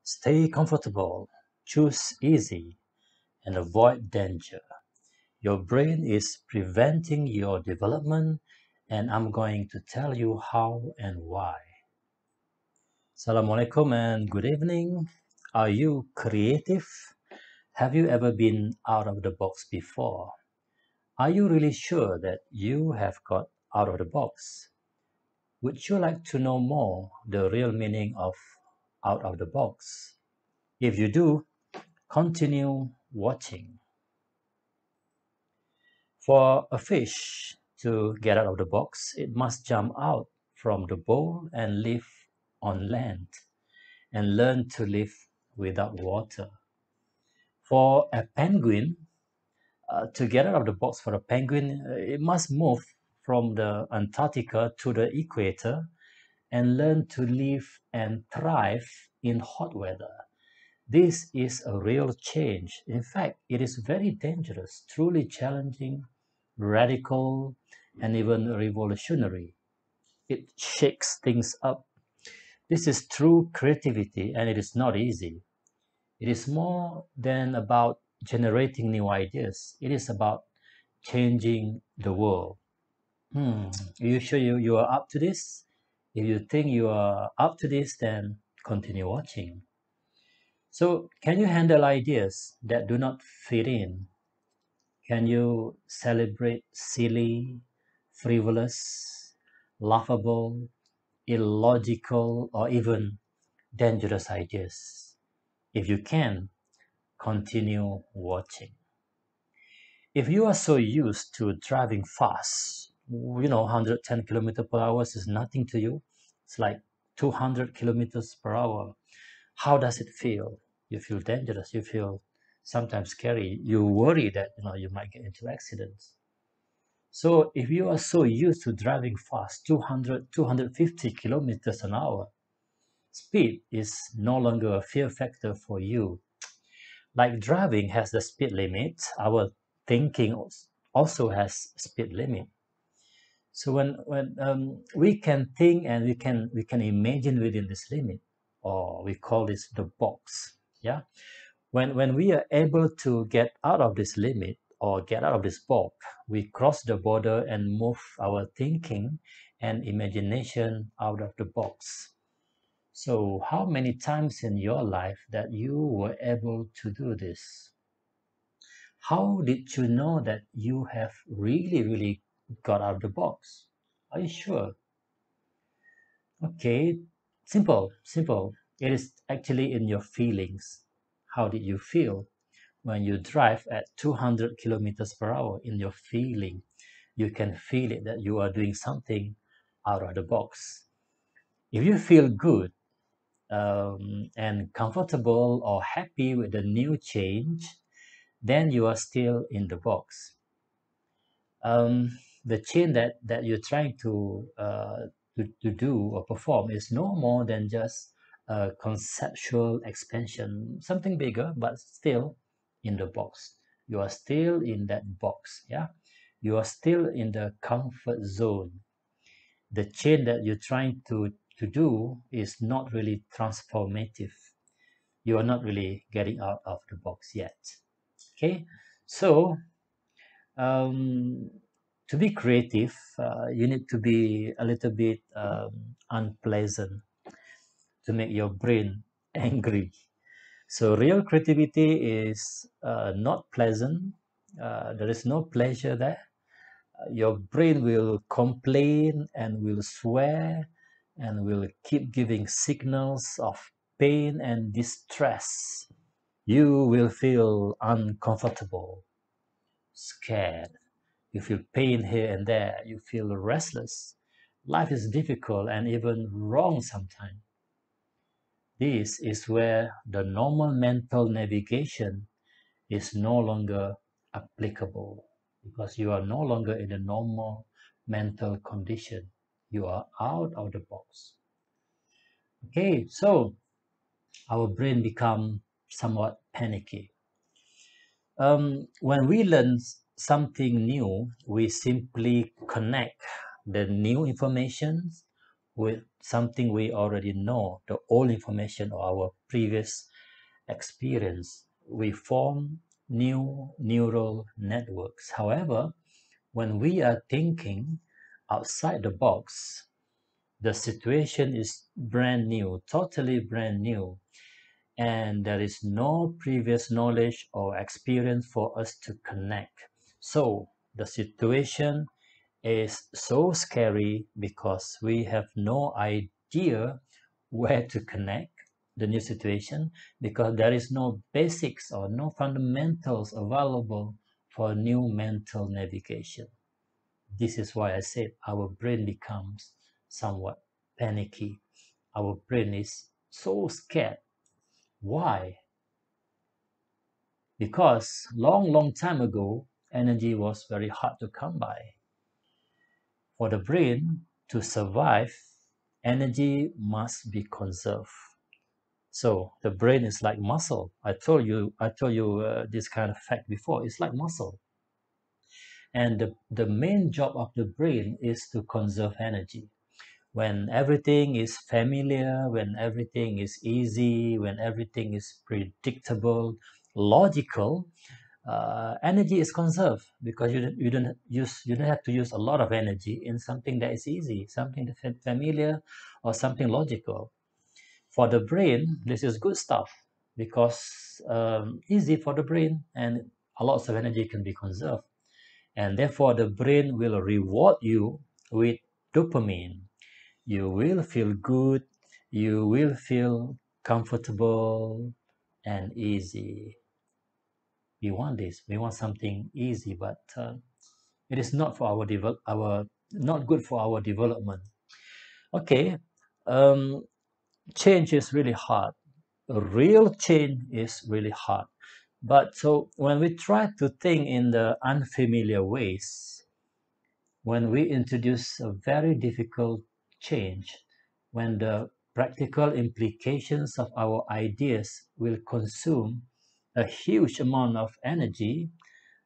Stay comfortable, choose easy, and avoid danger. Your brain is preventing your development, and I'm going to tell you how and why. Assalamualaikum and good evening. Are you creative? Have you ever been out of the box before? Are you really sure that you have got out of the box? Would you like to know more the real meaning of out of the box? If you do, continue watching. For a fish to get out of the box, it must jump out from the bowl and live on land and learn to live without water. For a penguin, to get out of the box for a penguin, it must move from the Antarctica to the equator and learn to live and thrive in hot weather. This is a real change. In fact, it is very dangerous, truly challenging, radical, and even revolutionary. It shakes things up. This is true creativity, and it is not easy. It is more than about generating new ideas. It is about changing the world. Are you sure you are up to this? If you think you are up to this, then continue watching. So, can you handle ideas that do not fit in? Can you celebrate silly, frivolous, laughable, illogical, or even dangerous ideas? If you can, continue watching. If you are so used to driving fast, 110 kilometers per hour is nothing to you. It's like 200 kilometers per hour. How does it feel? You feel dangerous. You feel sometimes scary. You worry that you might get into accidents. So if you are so used to driving fast, 200, 250 kilometers an hour, speed is no longer a fear factor for you. Like driving has the speed limit, our thinking also has speed limit. So when we can think and we can imagine within this limit, or we call this the box. Yeah. When we are able to get out of this limit or get out of this box, we cross the border and move our thinking and imagination out of the box. So how many times in your life that you were able to do this? How did you know that you have really got out of the box? Are you sure? Okay, simple. It is actually in your feelings. How did you feel when you drive at 200 kilometers per hour? In your feeling, you can feel it that you are doing something out of the box. If you feel good and comfortable or happy with the new change, then you are still in the box. The change that you're trying to do or perform is no more than just a conceptual expansion, something bigger, but still in the box. You are still in that box, yeah? You are still in the comfort zone. The change that you're trying to do is not really transformative. You are not really getting out of the box yet. Okay, so um, to be creative, you need to be a little bit unpleasant to make your brain angry. So real creativity is not pleasant. There is no pleasure there. Your brain will complain and will swear and will keep giving signals of pain and distress. You will feel uncomfortable, scared. You feel pain here and there. You feel restless. Life is difficult and even wrong sometimes. This is where the normal mental navigation is no longer applicable because you are no longer in a normal mental condition. You are out of the box. Okay, so our brain become somewhat panicky. When we learn something new, we simply connect the new information with something we already know, the old information or our previous experience. We form new neural networks. However, when we are thinking outside the box, the situation is brand new, totally brand new, and there is no previous knowledge or experience for us to connect. So the situation is so scary because we have no idea where to connect the new situation, because there is no basics or no fundamentals available for new mental navigation. This is why I said our brain becomes somewhat panicky. Our brain is so scared. Why? Because long time ago, energy was very hard to come by. For the brain to survive, energy must be conserved. So the brain is like muscle. I told you this kind of fact before. It's like muscle, and the main job of the brain is to conserve energy. When everything is familiar, when everything is easy, when everything is predictable, logical, energy is conserved because you don't have to use a lot of energy in something that is easy, something that's familiar, or something logical. For the brain, this is good stuff because easy for the brain and a lot of energy can be conserved, and therefore the brain will reward you with dopamine. You will feel good, you will feel comfortable and easy. We want this. We want something easy, but it is not for our not good for our development. Okay, um, change is really hard. Real change is really hard. But so when we try to think in the unfamiliar ways, when we introduce a very difficult change, when the practical implications of our ideas will consume a huge amount of energy,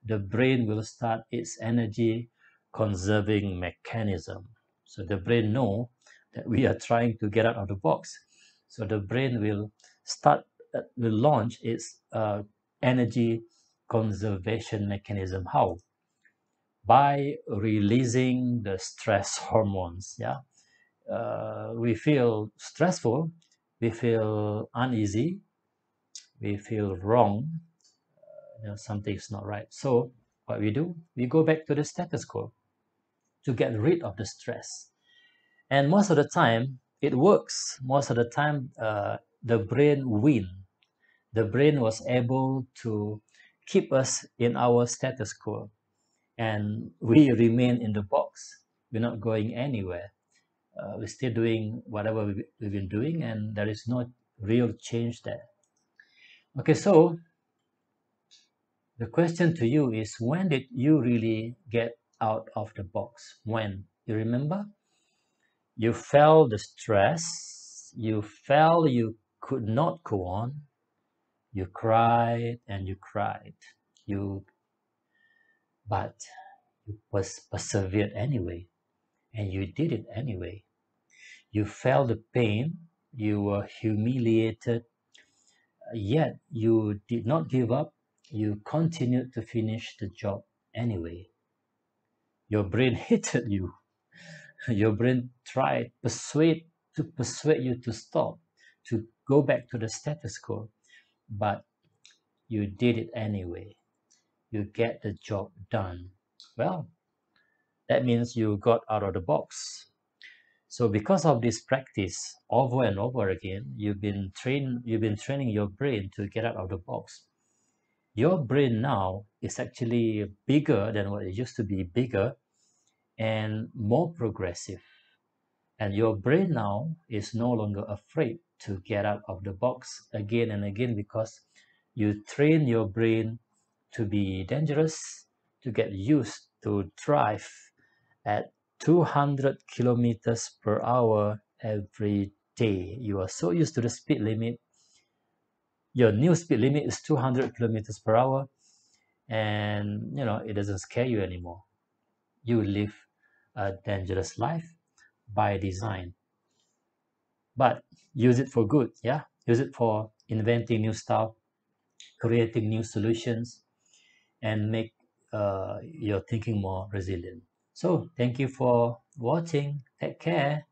the brain will start its energy conserving mechanism. So the brain know that we are trying to get out of the box. So the brain will launch its energy conservation mechanism. How? By releasing the stress hormones. Yeah, we feel stressful, we feel uneasy, we feel wrong, something's not right. So what we do, we go back to the status quo to get rid of the stress. And most of the time it works. Most of the time the brain win. The brain was able to keep us in our status quo, and we remain in the box. We're not going anywhere. We're still doing whatever we've been doing, and there is no real change there. Okay, so the question to you is, when did you really get out of the box? When? You remember? You felt the stress, you felt you could not go on, you cried and you cried. You but you persevered anyway, and you did it anyway. You felt the pain, you were humiliated, yet you did not give up. You continued to finish the job anyway. Your brain hated you. Your brain tried to persuade you to stop, to go back to the status quo, but you did it anyway. You get the job done. Well, that means you got out of the box. So because of this practice over and over again, you've been training your brain to get out of the box. Your brain now is actually bigger than what it used to be, bigger and more progressive. And your brain now is no longer afraid to get out of the box again and again, because you train your brain to be dangerous, to get used to drive at 200 kilometers per hour every day. You are so used to the speed limit. Your new speed limit is 200 kilometers per hour, and it doesn't scare you anymore. You live a dangerous life by design. but use it for good. Yeah, use it for inventing new stuff, creating new solutions, and make your thinking more resilient. So thank you for watching. Take care.